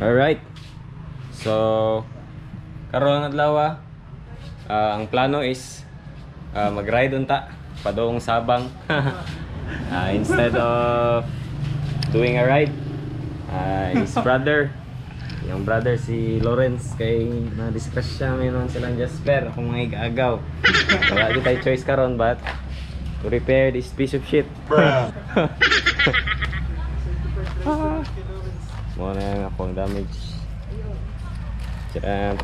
Alright. So, karon adlaw ang plano is mag-ride unta padong Sabang. Instead of doing a ride, his brother, yung brother si Lawrence kay na-discuss siya mayroon silang Jasper kung mga igagaw. Wala di tayo choice karon but to repair this piece of shit. Mo na yung akong damage. Tcharam.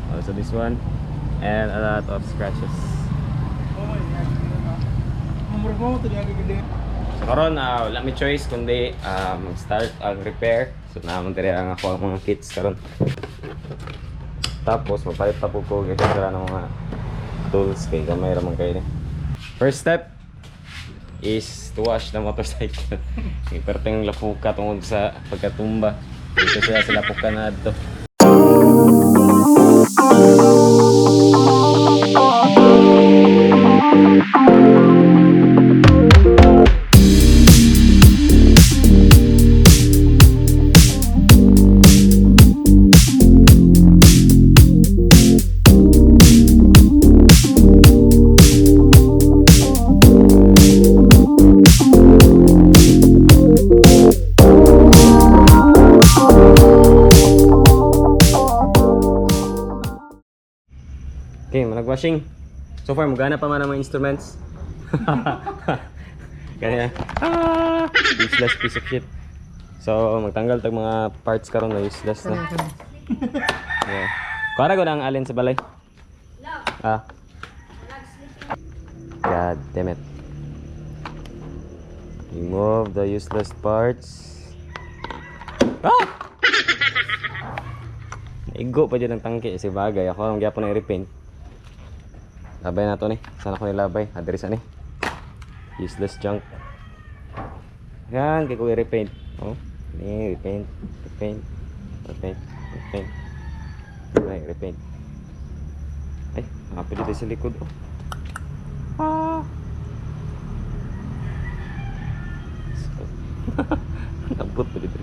Also this one and a lot of scratches. So karon wala may choice kundi mag-start ang repair. So naman diri ang ako ang mga kits karon. Tapos mapalit pa po ko kasi sila ng mga tools kay gamay ra man kayo ni. First step is to wash the motorcycle. Iperteng lapuka tungod sa pagkatumba. Dito sila sa lapuka na dito. Okay, nag-washing. So far, magana pa man ang mga instruments. Kaya, useless piece of shit. So, magtanggal tag mga parts karon na useless na. Yeah. Kuwara ko na ang alin sa balay. God damn it. Remove the useless parts. Naigo pa dyan ang tangke si bagay. Ako ang gyapon na i-repaint. Labay na to ni. Sana ko nilabay. Adresa ni. Useless junk. Yan. Kaya ko i-repaint. Oh. Ni, repaint. Repaint. Repaint. Repaint. Ay, repaint. Ay, nakapili tayo sa likod. Oh. Nabot pa dito.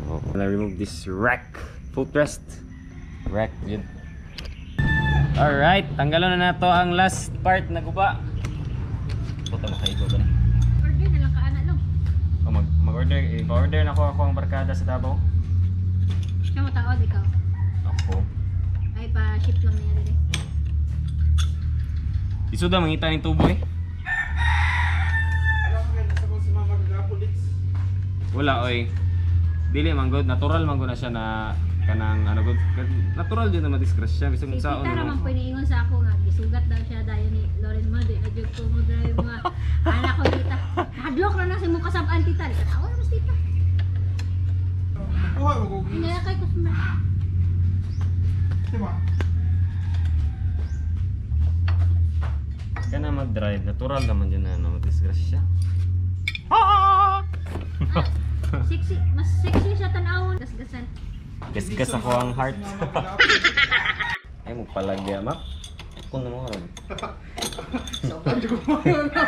So, I'm gonna remove this rack. Footrest. Rack yun. Alright, tanggalan na nato ang last part na guba. Puta makaigo ba na? Order na lang ka anak lang. Mag-order, i-order na ako ang barkada sa Davao. Siya mo taod ikaw. Ako. Ay pa-ship lang niya dito. Isuda mangita ng tubo eh. Wala oy. Dili man good, natural man gud na siya na kanang ano good. Natural din naman disgrasya bisag Si sa Tita ano. naman pwede ingon sa ako nga gisugat daw siya dayon ni Loren Madi na jud ko mo drive mga anak ko tita. Hadlok na sa mo kasab-an tita. Tawa na mas tita. Hindi na kay customer. Diba? Kana mag-drive, natural naman yun na ano, disgrasya. Sexy, mas sexy siya tanawon. Gasgasan. Gasgas ako ang heart. Ay mo palagya mak. Kung ano karon. Sapan ko mo na.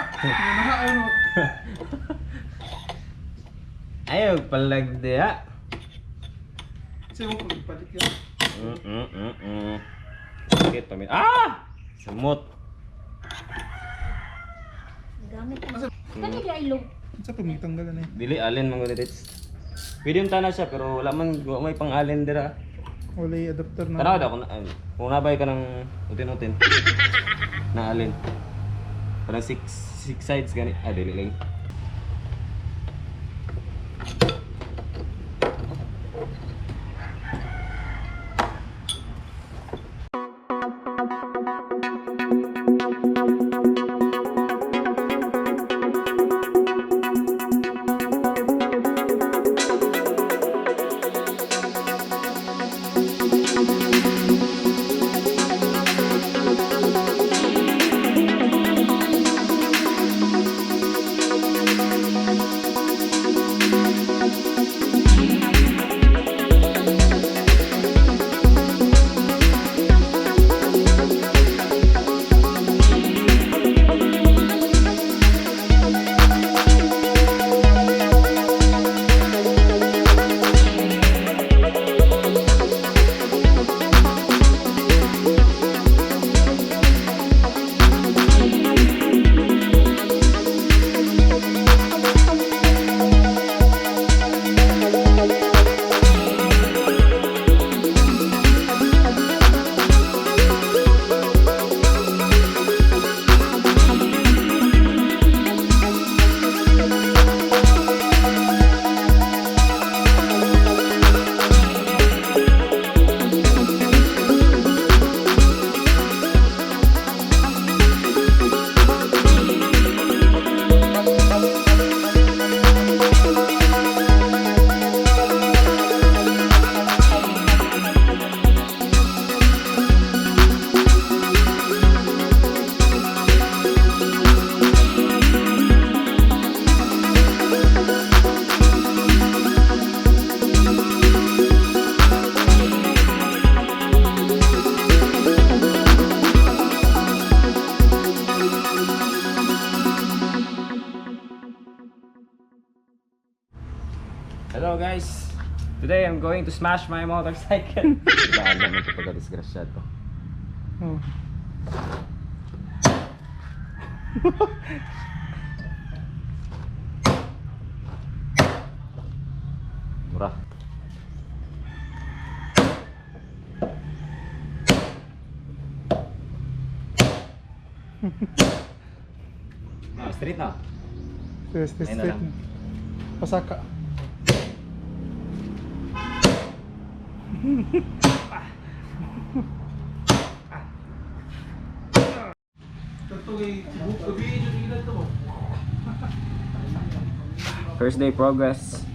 Ano? Ay palagya. Sige mo palit ka. Sakit pa min. Ah! Samot. Gamit ka. Kani di ay low. Sa tumitanggalan eh. Dili alin man gud dito. Pwede yung tana siya pero wala man may pang alin dira. Wala yung adapter na. Tanaw daw kung nabay ka ng utin-utin. Na alin. Parang six sides gani. Ah dili lang. Hello guys! Today I'm going to smash my motorcycle. Daan lang ito pagka-disgrasya to. Oh. Mura. Street na. Test, test, Ayun na test. lang. Pasaka. First day progress.